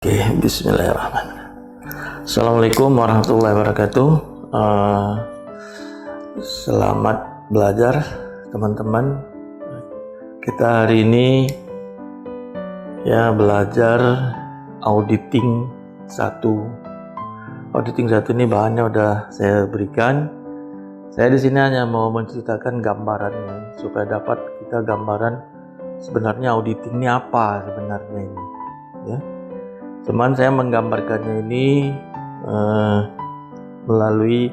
Oke, bismillahirrahmanirrahim. Assalamualaikum warahmatullahi wabarakatuh. Selamat belajar teman-teman. Kita hari ini belajar auditing 1. Auditing 1 ini bahannya udah saya berikan. Saya di sini hanya mau menceritakan gambarannya supaya dapat kita gambaran sebenarnya auditing ini apa sebenarnya ini, ya. Cuman saya menggambarkannya ini melalui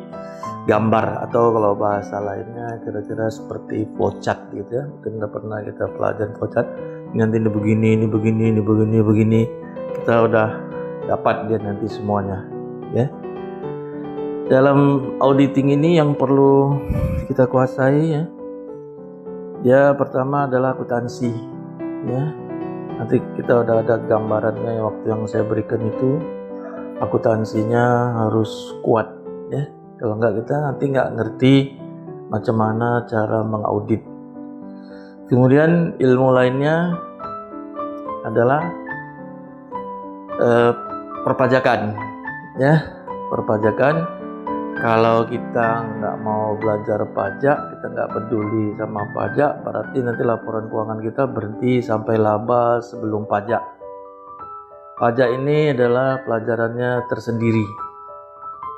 gambar atau kalau bahasa lainnya kira-kira seperti flowchart gitu ya. Mungkin udah pernah kita pelajari flowchart. Nanti ini begini, ini begini, ini begini, begini. Kita udah dapat dia nanti semuanya, ya. Dalam auditing ini yang perlu kita kuasai ya. Dia pertama adalah akuntansi, ya. Nanti kita udah ada gambarannya waktu yang saya berikan itu, akuntansinya harus kuat ya. Kalau enggak kita nanti nggak ngerti macam mana cara mengaudit. Kemudian ilmu lainnya adalah perpajakan ya. Perpajakan, kalau kita nggak mau belajar pajak, kita nggak peduli sama pajak, berarti nanti laporan keuangan kita berhenti sampai laba sebelum pajak. Pajak ini adalah pelajarannya tersendiri.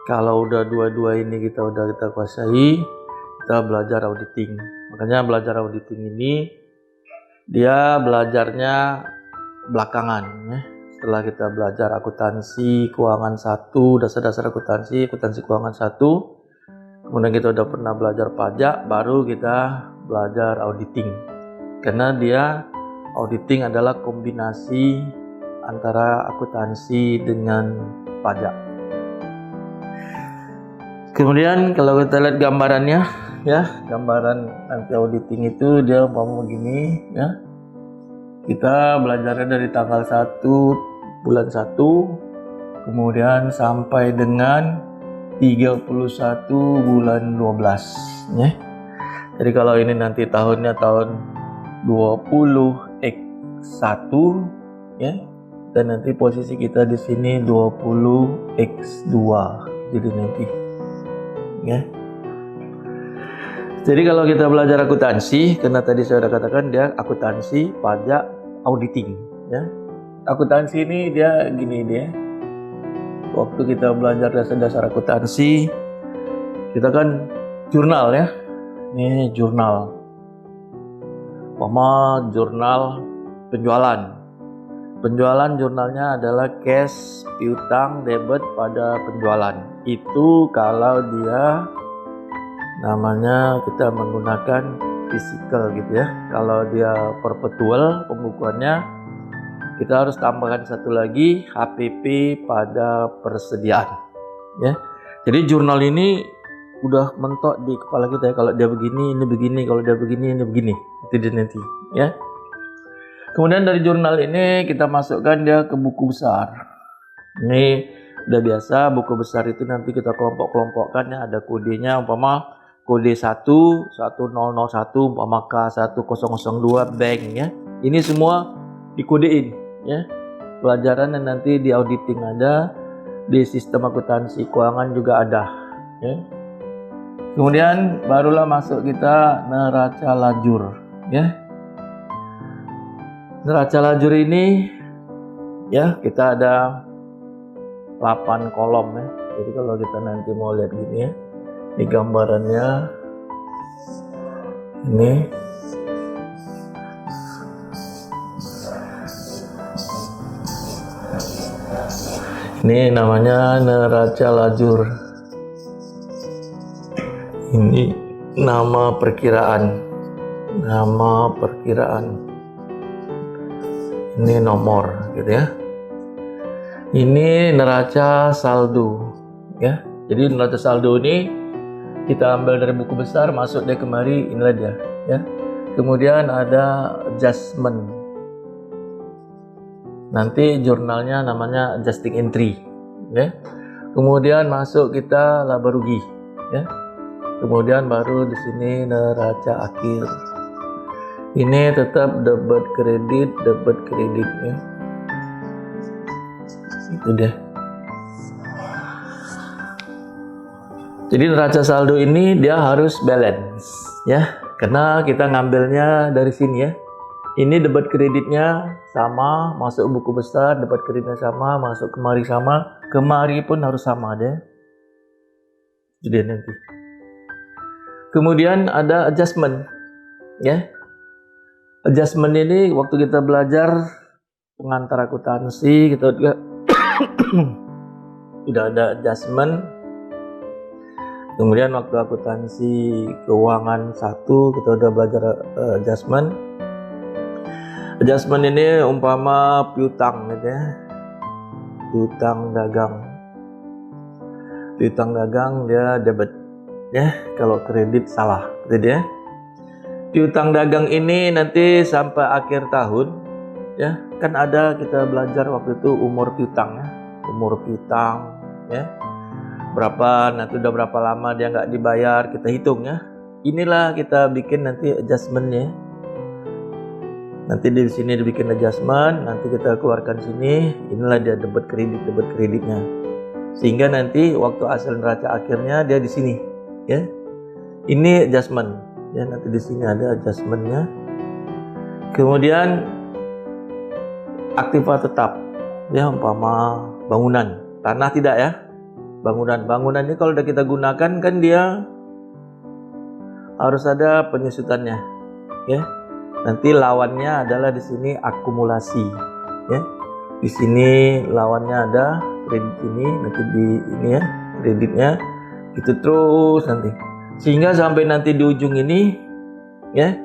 Kalau udah dua-dua ini kita kuasai, kita belajar auditing. Makanya belajar auditing ini dia belajarnya belakangan ya. Setelah kita belajar akuntansi keuangan 1, dasar-dasar akuntansi keuangan 1, kemudian kita udah pernah belajar pajak, baru kita belajar auditing. Karena dia auditing adalah kombinasi antara akuntansi dengan pajak. Kemudian kalau kita lihat gambarannya ya, gambaran nanti auditing itu dia umpama begini ya. Kita belajarnya dari tanggal 1 bulan 1 kemudian sampai dengan 31 bulan 12 ya. Jadi kalau ini nanti tahunnya tahun 20X1 ya. Dan nanti posisi kita di sini 20X2. Jadi nanti ya. Jadi kalau kita belajar akuntansi, karena tadi saya sudah katakan dia akuntansi, pajak, auditing ya. Akuntansi ini dia gini dia. Waktu kita belajar dasar-dasar akuntansi, kita kan jurnal ya. Ini jurnal. Jurnal penjualan. Penjualan jurnalnya adalah cash, piutang, debit pada penjualan. Itu kalau dia namanya kita menggunakan physical gitu ya. Kalau dia perpetual pembukuannya, kita harus tambahkan satu lagi HPP pada persediaan ya. Jadi jurnal ini udah mentok di kepala kita ya. Kalau dia begini, ini begini. Kalau dia begini, ini begini. Itu dia nanti ya. Kemudian dari jurnal ini kita masukkan dia ke buku besar. Ini udah biasa, buku besar itu nanti kita kelompok-kelompokkan ya. Ada kodenya, umpama kode 11001 umpama K1002 bank ya. Ini semua dikodein ya. Pelajaran yang nanti di auditing ada, di sistem akuntansi keuangan juga ada ya. Kemudian barulah masuk kita neraca lajur ya. Neraca lajur ini ya, kita ada 8 kolom ya. Jadi kalau kita nanti mau lihat gini ya, ini gambarannya ini. Ini namanya neraca lajur. Ini nama perkiraan. Nama perkiraan. Ini nomor gitu ya. Ini neraca saldo ya. Jadi neraca saldo ini kita ambil dari buku besar, masuk deh kemari, inilah dia ya. Kemudian ada adjustment. Nanti jurnalnya namanya adjusting entry ya. Kemudian masuk kita laba rugi ya. Kemudian baru di sini neraca akhir. Ini tetap debit kredit ya. Itu deh. Jadi neraca saldo ini dia harus balance ya, karena kita ngambilnya dari sini ya. Ini debit kreditnya sama, masuk buku besar, debit kreditnya sama, masuk kemari pun harus sama deh. Jadi nanti. Kemudian ada adjustment ya. Adjustment ini waktu kita belajar pengantar akuntansi kita juga sudah ada adjustment. Kemudian waktu akuntansi keuangan 1 kita udah belajar adjustment. Adjustment ini umpama piutang gitu ya. Piutang dagang. Piutang dagang dia debit ya, kalau kredit salah gitu ya. Piutang dagang ini nanti sampai akhir tahun ya, kan ada kita belajar waktu itu umur piutang ya. Umur piutang ya. Berapa, nanti udah berapa lama dia nggak dibayar, kita hitung ya. Inilah kita bikin nanti adjustmentnya. Nanti di sini dibikin adjustment, nanti kita keluarkan sini. Inilah dia debit kreditnya. Sehingga nanti waktu hasil neraca akhirnya dia di sini, ya. Ini adjustment, ya. Nanti di sini ada adjustmentnya. Kemudian aktiva tetap, ya, umpama bangunan, tanah tidak ya. Bangunan ini kalau udah kita gunakan kan dia harus ada penyusutannya, ya. Nanti lawannya adalah di sini akumulasi, ya. Di sini lawannya ada kredit ini, nanti di ini ya kreditnya, gitu terus nanti. Sehingga sampai nanti di ujung ini, ya.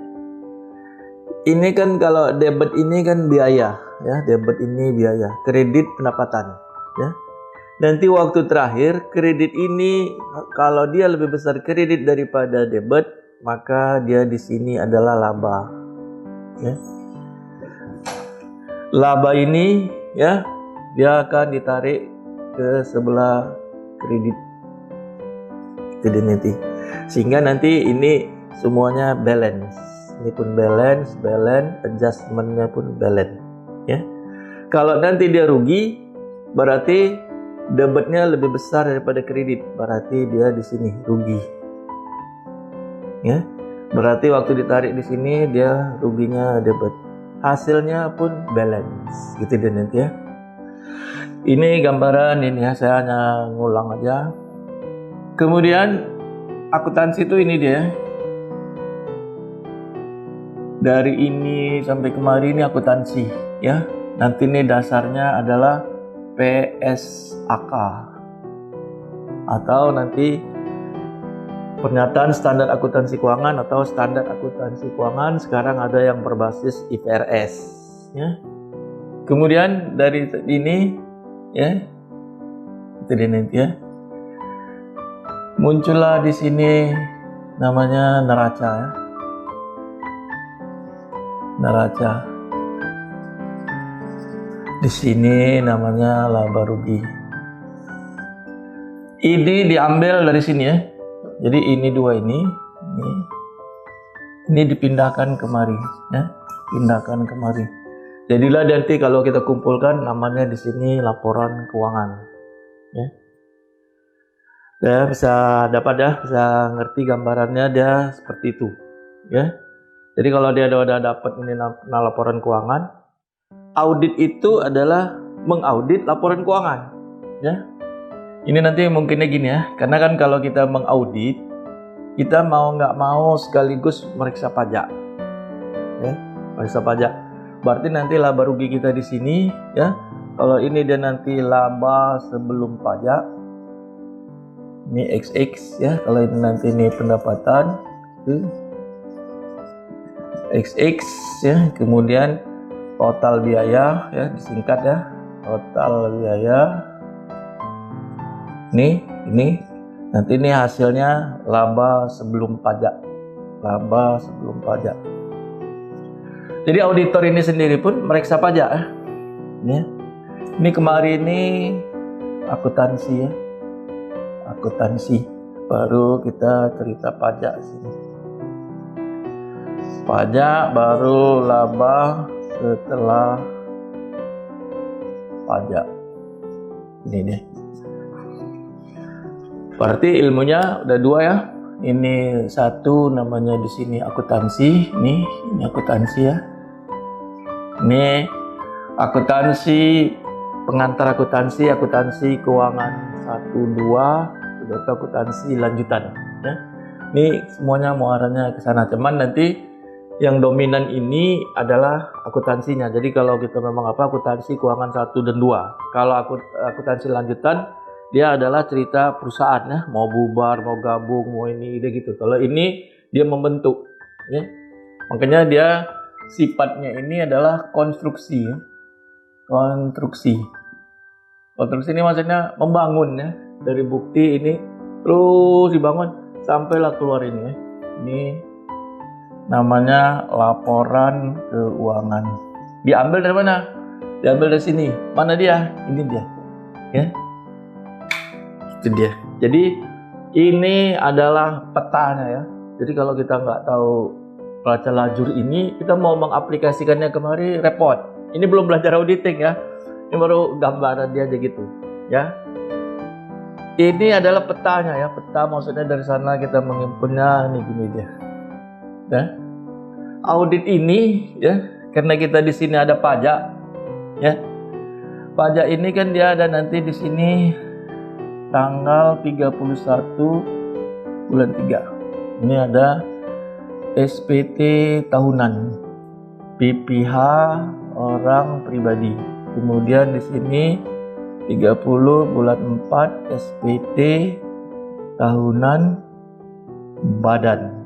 Ini kan kalau debit ini kan biaya, ya. Debit ini biaya, kredit pendapatan, ya. Nanti waktu terakhir kredit ini kalau dia lebih besar kredit daripada debit, maka dia di sini adalah laba. Ya. Laba ini ya dia akan ditarik ke sebelah kredit. Jadi nanti sehingga nanti ini semuanya balance. Ini pun balance, adjustmentnya pun balance. Ya. Kalau nanti dia rugi, berarti debitnya lebih besar daripada kredit, berarti dia di sini rugi. Ya, berarti waktu ditarik di sini dia ruginya debit, hasilnya pun balance, gitu deh nanti ya. Ini gambaran ini ya, saya hanya ngulang aja. Kemudian akuntansi itu ini dia. Dari ini sampai kemari ini akuntansi, ya. Nanti ini dasarnya adalah PSAK atau nanti pernyataan standar akuntansi keuangan atau standar akuntansi keuangan. Sekarang ada yang berbasis IFRS, ya. Kemudian dari ini ya, itu dia nanti ya, muncullah di sini namanya neraca ya. Neraca. Di sini namanya laba rugi. Ini diambil dari sini ya. Jadi ini dua ini dipindahkan kemari ya. Pindahkan kemari. Jadilah nanti kalau kita kumpulkan namanya di sini laporan keuangan. Ya. Ya bisa dapat ya, bisa ngerti gambarannya dia seperti itu. Ya. Jadi kalau dia udah dapat ini laporan keuangan, audit itu adalah mengaudit laporan keuangan, ya. Ini nanti mungkinnya gini ya, karena kan kalau kita mengaudit, kita mau nggak mau sekaligus meriksa pajak, ya, meriksa pajak. Berarti nanti laba rugi kita di sini, ya. Kalau ini dia nanti laba sebelum pajak, ini XX, ya. Kalau ini nanti ini pendapatan, XX, ya. Kemudian total biaya ya, disingkat ya, total biaya ini nanti ini hasilnya laba sebelum pajak, laba sebelum pajak. Jadi auditor ini sendiri pun meriksa pajak ya. Ini kemarin ini akuntansi ya, akuntansi, baru kita cerita pajak sini, pajak baru laba setelah pajak. Ini deh. Berarti ilmunya udah dua ya. Ini satu namanya di sini akuntansi, ini akuntansi ya. Ini akuntansi, pengantar akuntansi keuangan 1 2, udah akuntansi lanjutan ya. Ini semuanya muaranya ke sana. Cuman nanti yang dominan ini adalah akuntansinya. Jadi kalau kita memang akuntansi keuangan 1 dan 2. Kalau akuntansi lanjutan dia adalah cerita perusahaan ya, mau bubar, mau gabung, mau ini gitu. Kalau ini dia membentuk ya. Makanya dia sifatnya ini adalah konstruksi ya. Konstruksi ini maksudnya membangun ya, dari bukti ini terus dibangun sampailah keluar ini ya. Ini namanya laporan keuangan. Diambil dari mana? Diambil dari sini. Mana dia? Ini dia ya. Itu dia. Jadi ini adalah petanya ya. Jadi kalau kita nggak tahu baca lajur ini, kita mau mengaplikasikannya kemari repot. Ini belum belajar auditing ya. Ini baru gambaran dia aja gitu ya. Ini adalah petanya ya. Peta maksudnya dari sana kita menghimpunnya. Ini gini dia ya. Audit ini ya, karena kita di sini ada pajak ya. Pajak ini kan dia ada nanti di sini tanggal 31 bulan 3. Ini ada SPT tahunan, PPh orang pribadi. Kemudian di sini 30 bulan 4 SPT tahunan badan.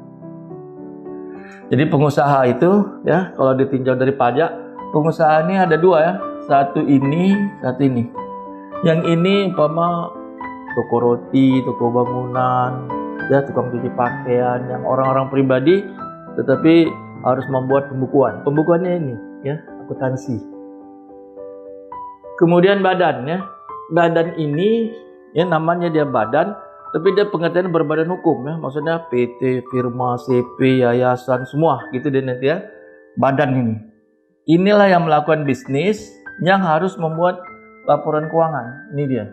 Jadi pengusaha itu ya, kalau ditinjau dari pajak, pengusaha ini ada dua ya. Satu ini, satu ini. Yang ini umpama toko roti, toko bangunan, ya tukang cuci pakaian, yang orang-orang pribadi tetapi harus membuat pembukuan. Pembukuannya ini ya, akuntansi. Kemudian badan ya. Badan ini ya namanya dia badan, tapi dia pengertian berbadan hukum ya. Maksudnya PT, firma, CP, yayasan semua gitu deh nanti ya. Badan ini. Inilah yang melakukan bisnis yang harus membuat laporan keuangan. Ini dia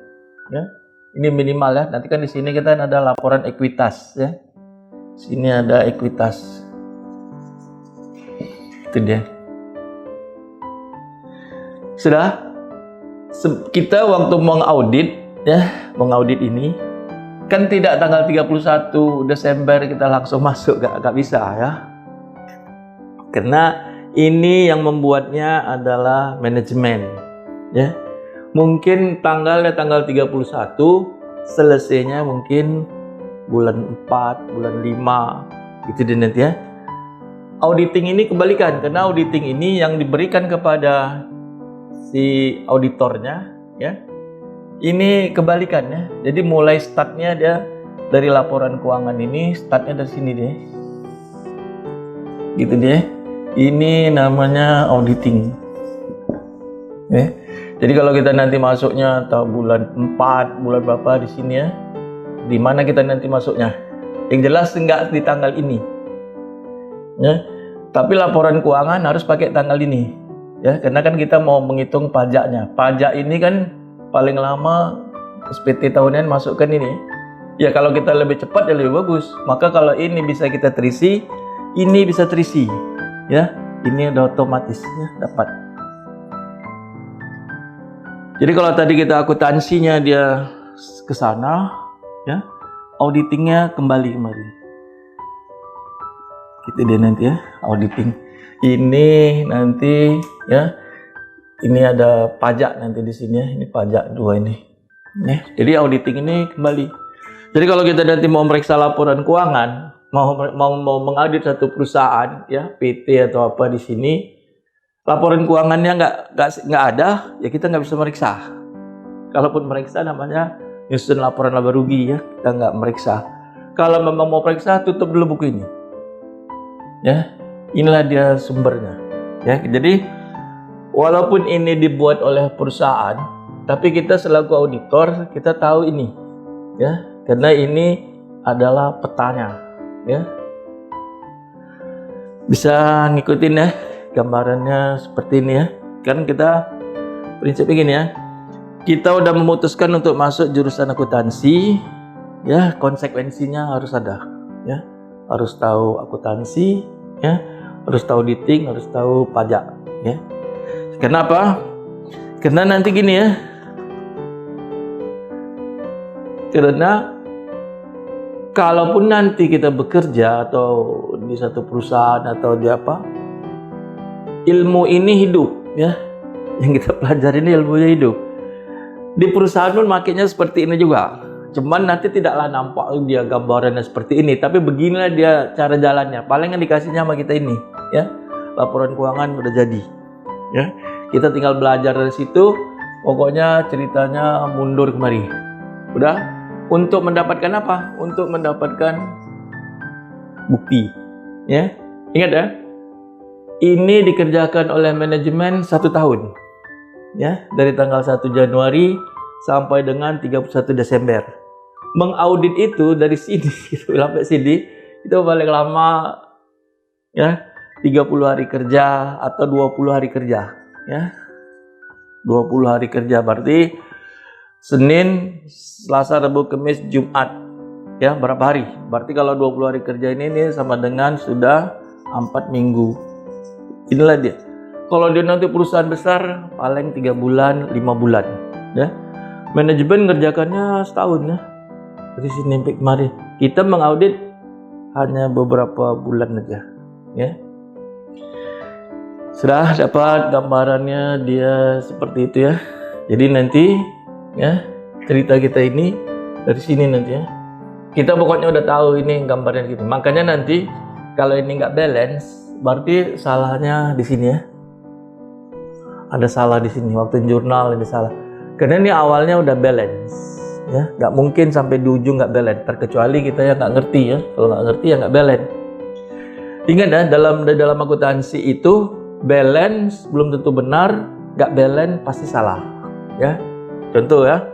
ya. Ini minimal ya. Nanti kan di sini kita ada laporan ekuitas ya. Sini ada ekuitas. Itu dia. Sudah? Kita waktu mengaudit ya, mengaudit ini kan tidak tanggal 31 Desember kita langsung masuk, gak bisa ya. Karena ini yang membuatnya adalah manajemen ya. Mungkin tanggal 31, selesainya mungkin bulan 4, bulan 5 gitu deh nanti ya. Auditing ini kebalikan, karena auditing ini yang diberikan kepada si auditornya ya. Ini kebalikan ya. Jadi mulai startnya dia dari laporan keuangan ini, startnya dari sini deh. Gitu deh. Ini namanya auditing. Ya. Jadi kalau kita nanti masuknya atau bulan 4, bulan berapa di sini ya. Di mana kita nanti masuknya? Yang jelas enggak di tanggal ini. Ya. Tapi laporan keuangan harus pakai tanggal ini. Ya, karena kan kita mau menghitung pajaknya. Pajak ini kan paling lama SPT tahunan masukkan ini. Ya kalau kita lebih cepat ya lebih bagus. Maka kalau ini bisa kita terisi, ini bisa terisi. Ya, ini udah otomatis ya, dapat. Jadi kalau tadi kita akuntansinya dia ke sana, ya, auditingnya kembali. Gitu dia nanti ya, auditing. Ini nanti ya, ini ada pajak nanti di sini ya, ini pajak 2 ini. Ya, jadi auditing ini kembali. Jadi kalau kita nanti mau meriksa laporan keuangan, mau mengaudit satu perusahaan ya, PT atau apa di sini, laporan keuangannya nggak ada, ya kita nggak bisa meriksa. Kalaupun meriksa namanya nyusun laporan laba rugi ya, kita nggak meriksa. Kalau memang mau periksa, tutup dulu buku ini. Ya, inilah dia sumbernya. Ya, jadi walaupun ini dibuat oleh perusahaan, tapi kita selaku auditor kita tahu ini, ya, karena ini adalah petanya, ya. Bisa ngikutin ya, gambarannya seperti ini ya. Kan kita prinsipnya gini ya. kita udah memutuskan untuk masuk jurusan akuntansi, ya konsekuensinya harus ada, ya harus tahu akuntansi, ya harus tahu auditing, harus tahu pajak, ya. Kenapa? Karena nanti gini ya, karena kalaupun nanti kita bekerja atau di satu perusahaan atau di apa, ilmu ini hidup, ya yang kita pelajari ini ilmunya hidup. Di perusahaan pun makanya seperti ini juga. Cuman nanti tidaklah nampak dia gambarannya seperti ini, tapi beginilah dia cara jalannya. Paling yang dikasihnya sama kita ini, ya. Laporan keuangan udah jadi. Ya. Kita tinggal belajar dari situ. Pokoknya ceritanya mundur kemari. Udah? Untuk mendapatkan apa? Untuk mendapatkan bukti. Ya. Ingat ya. Ini dikerjakan oleh manajemen 1 tahun. Ya, dari tanggal 1 Januari sampai dengan 31 Desember. Mengaudit itu dari sini sampai sini itu paling lama ya 30 hari kerja atau 20 hari kerja, ya. 20 hari kerja berarti Senin, Selasa, Rabu, Kamis, Jumat. Ya, berapa hari? Berarti kalau 20 hari kerja ini sama dengan sudah 4 minggu. Inilah dia. Kalau dia nanti perusahaan besar paling 3 bulan, 5 bulan, ya. Manajemen ngerjakannya setahun ya. Dari sini sampai kemari. Kita mengaudit hanya beberapa bulan aja, ya. Sudah dapat gambarannya dia seperti itu ya. Jadi nanti ya cerita kita ini dari sini nanti ya. Kita pokoknya udah tahu ini gambarnya gitu. Makanya nanti kalau ini nggak balance, berarti salahnya di sini ya. Ada salah di sini waktu jurnal ini salah. Karena ini awalnya udah balance, ya. Nggak mungkin sampai di ujung nggak balance. Terkecuali kita yang nggak ngerti ya. Kalau nggak ngerti ya nggak balance. Ingat ya, dalam akuntansi itu balance belum tentu benar, nggak balance pasti salah, ya. Contoh ya,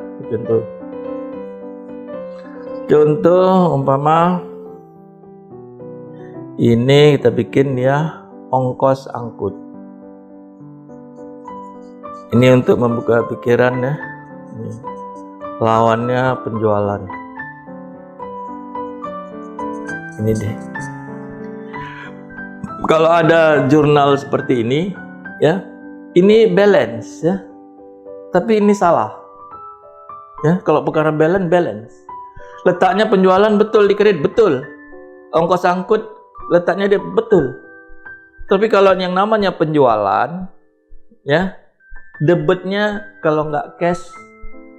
contoh umpama ini kita bikin ya ongkos angkut. Ini untuk membuka pikiran ya. Ini. Lawannya penjualan. Ini deh. Kalau ada jurnal seperti ini, ya, ini balance ya. Tapi ini salah. Ya, kalau perkara balance. Letaknya penjualan betul di kredit, betul. Ongkos angkut letaknya dia betul. Tapi kalau yang namanya penjualan, ya, debitnya kalau nggak cash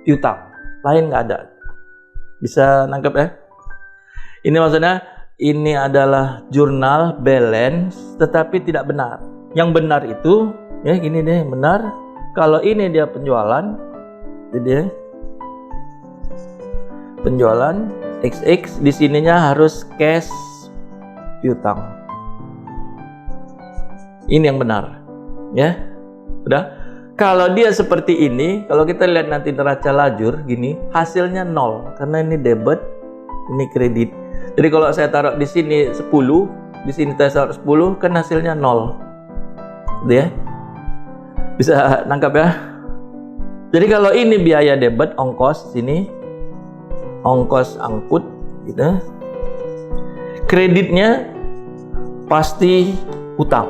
piutang, lain nggak ada. Bisa nangkep ya? Ini maksudnya ini adalah jurnal balance, tetapi tidak benar. Yang benar itu ya gini deh, yang benar. Kalau ini dia penjualan, jadi penjualan XX di sininya harus cash piutang. Ini yang benar, ya. Udah. Kalau dia seperti ini, kalau kita lihat nanti neraca lajur gini, hasilnya 0 karena ini debit, ini kredit. Jadi kalau saya taruh di sini 10, di sini saya taruh 10, kan hasilnya 0. Gitu ya. Bisa nangkap ya? Jadi kalau ini biaya debit ongkos sini, ongkos angkut gitu. Kreditnya pasti utang.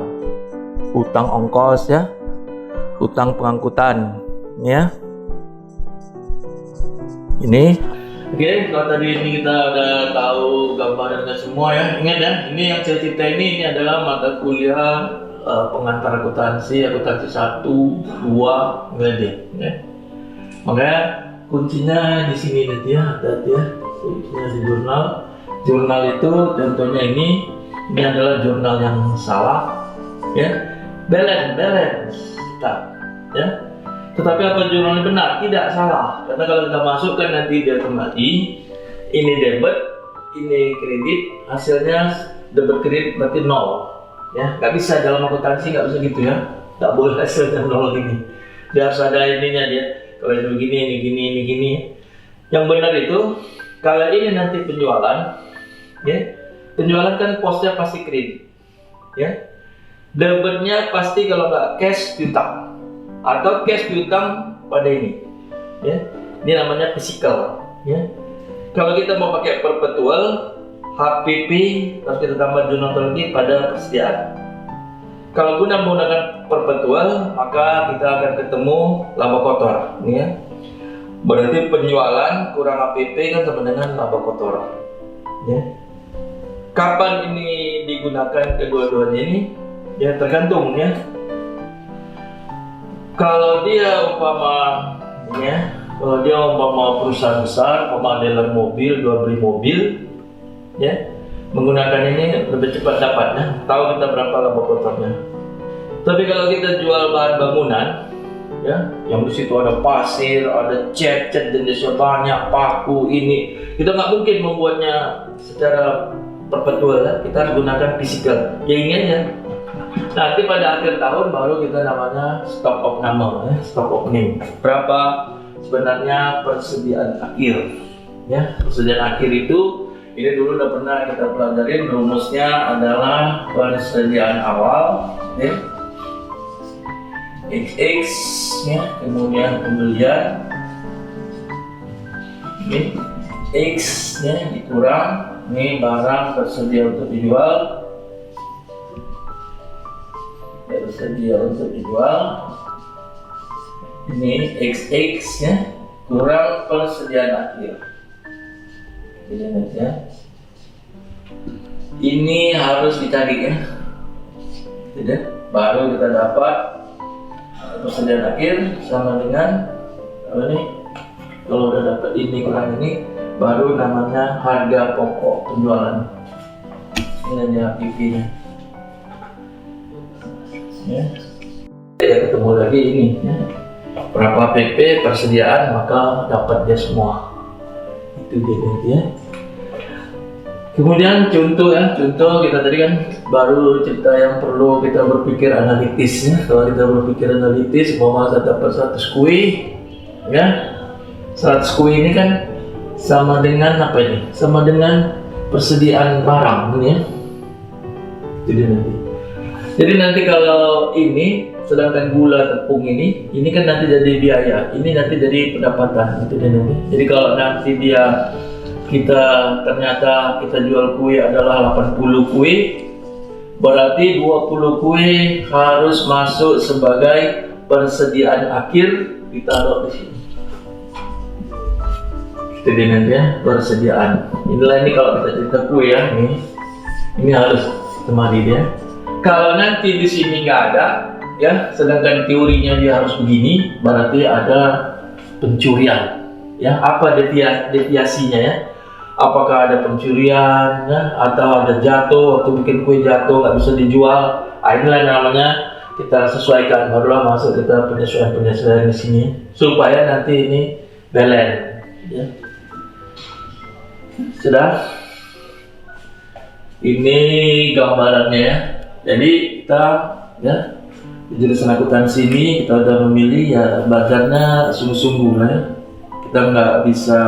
Utang ongkos ya. Utang pengangkutan ya. Ini oke, kalau tadi ini kita udah tahu gambarannya semua ya. Ingat ya, ini yang saya cerita ini adalah mata kuliah pengantar akuntansi 1, 2, enggak ya. Makanya kuncinya di sini nanti ya, hati-hati ya. Kuncinya di jurnal. Jurnal itu contohnya ini adalah jurnal yang salah ya. Balance. Ya. Tetapi apa jurnalnya benar? Tidak salah. Karena kalau kita masukkan nanti dia kembali, ini debit, ini kredit, hasilnya debit kredit berarti 0. Ya, nggak bisa dalam akuntansi nggak bisa gitu ya. Nggak boleh hasilnya 0 gini. Dia harus ada ininya dia. Kalau ini begini, ini gini. Yang benar itu kalau ini nanti penjualan, ya, penjualan kan posnya pasti kredit, ya. Debitnya pasti kalau nggak cash piutang atau cash piutang pada ini. ya. Ini namanya physical, ya. Kalau kita mau pakai perpetual, HPP harus kita tambah do not lagi pada persediaan. Kalau guna menggunakan perpetual, maka kita akan ketemu laba kotor, ya. Berarti penjualan kurang HPP kan sama dengan laba kotor, ya. Kapan ini digunakan kedua-duanya ini? Ya tergantung, ya. Kalau dia umpama perusahaan besar, umpama dealer mobil, jual beli mobil, ya, menggunakan ini lebih cepat dapatnya, tahu kita berapa laba kotornya. Tapi kalau kita jual bahan bangunan, ya, yang di situ ada pasir, ada cat jenisnya banyak, paku ini, kita nggak mungkin membuatnya secara perpetual, ya. Kita harus gunakan physical. Ya ini aja. Nanti pada akhir tahun baru kita namanya stock of number, ya, stock of name. Berapa sebenarnya persediaan akhir, ya. Persediaan akhir itu ini dulu udah pernah kita pelajarin, rumusnya adalah persediaan awal, ya, XX, ya, kemudian pembelian ini X, ya, dikurang ini barang tersedia untuk dijual, tersedia untuk dijual, ini XX, ya, kurang persediaan akhir. Ya. Ini harus dicari, ya, tidak, baru kita dapat persediaan akhir sama dengan apa nih? Kalau udah dapat ini kurang ini, baru namanya harga pokok penjualan. Ini aja HPP-nya. Ya. Ya, ketemu lagi ini, ya. Berapa PP persediaan, maka dapat dia semua. Itu dia, ya. Kemudian contoh, ya, contoh kita tadi kan baru cerita yang perlu kita berpikir analitis, ya. Kalau kita berpikir analitis, umpama saya dapat 100 kue, ya, 100 kue ini kan sama dengan apa ini? Sama dengan persediaan barang, ini, ya. Jadi nanti kalau ini, sedangkan gula tepung ini kan nanti jadi biaya, ini nanti jadi pendapatan, itu dia nanti. Jadi kalau nanti ternyata kita jual kue adalah 80 kue, berarti 20 kue harus masuk sebagai persediaan akhir, ditaruh di sini. Itu dia nanti, ya, persediaan. Inilah ini kalau kita cerita kue, ya, ini harus kemari dia. Kalau nanti di sini nggak ada, ya, sedangkan teorinya dia harus begini, berarti ada pencurian, ya. Apa deviasinya, ya? Apakah ada pencurian, ya, atau ada jatuh, waktu bikin kue jatuh nggak bisa dijual? Inilah namanya kita sesuaikan, barulah masuk kita penyesuaian di sini supaya nanti ini balance, ya. Sudah, ini gambarannya, ya. Jadi kita, ya, di jurusan akuntansi ini kita udah memilih, ya, belajarnya sungguh-sungguh, ya. Kita nggak bisa,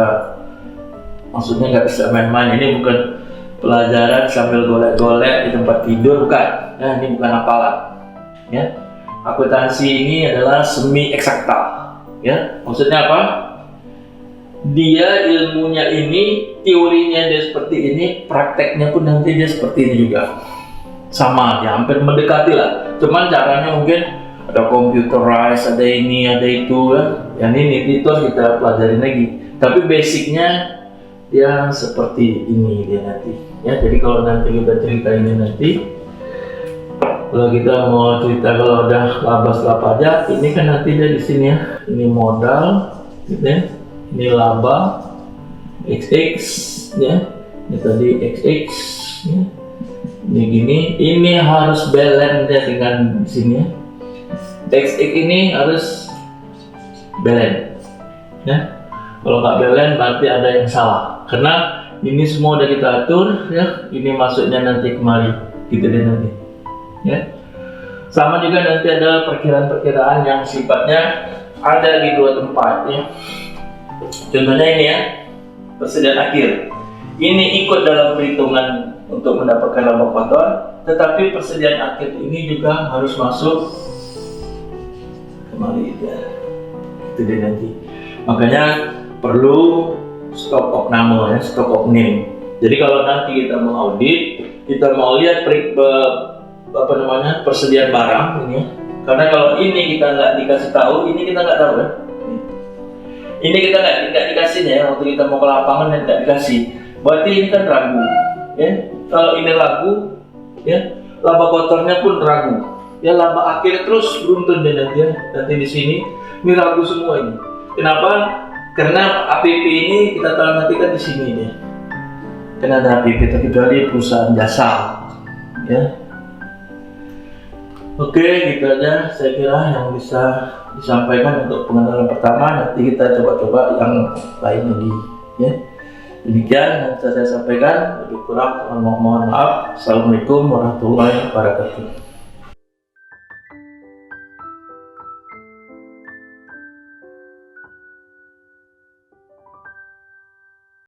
maksudnya nggak bisa main-main. Ini bukan pelajaran sambil golek-golek di tempat tidur, bukan. Ya, ini bukan hafalan, ya. Akuntansi ini adalah semi eksakta, ya. Maksudnya apa? Dia ilmunya ini, teorinya dia seperti ini, prakteknya pun nanti dia seperti ini juga. Sama, ya, hampir mendekati lah. Cuman caranya mungkin ada computerized, ada ini, ada itu, ya. Yang ini itu harus kita pelajarin lagi. Tapi basicnya dia seperti ini dia nanti, ya. Jadi kalau nanti kita cerita ini nanti, kalau kita mau cerita kalau udah laba setelah pajak, ini kan nanti dia di sini, ya. Ini modal, gitu, ya. Ini laba XX, ya. Ini tadi XX, ya. Ini gini, ini harus balance, ya, dengan sini, ya. XX ini harus balance, ya. Kalau nggak balance berarti ada yang salah, karena ini semua udah kita atur, ya. Ini masuknya nanti kemari, gitu deh nanti, ya. Sama juga nanti ada perkiraan-perkiraan yang sifatnya ada di dua tempat, ya. Contohnya ini, ya, persediaan akhir. Ini ikut dalam perhitungan untuk mendapatkan laba kotor, tetapi persediaan akhir ini juga harus masuk kemari, ya. Itu dia nanti. Makanya perlu stop of nama ya, stop of name. Jadi kalau nanti kita mau audit, kita mau lihat persediaan barang ini ya. Karena kalau ini kita nggak dikasih tahu, ini kita nggak tahu ya. Ini kita nggak dikasih ya, waktu kita mau ke lapangan dan nggak dikasih. Berarti ini kan ragu ya. Kalau ini ragu ya, laba kotornya pun ragu. Ya laba akhirnya terus beruntun dan nanti ya. Nanti di sini ini ragu semua ini. Kenapa? Karena APP ini kita tahu nanti kan di sini ya. Karena ada APP terkecuali perusahaan jasa ya. Oke, gitu aja saya kira yang bisa disampaikan untuk pengenalan pertama. Nanti kita coba-coba yang lain lagi ya. Demikian yang bisa saya sampaikan, lebih kurang mohon maaf. Assalamualaikum warahmatullahi wabarakatuh.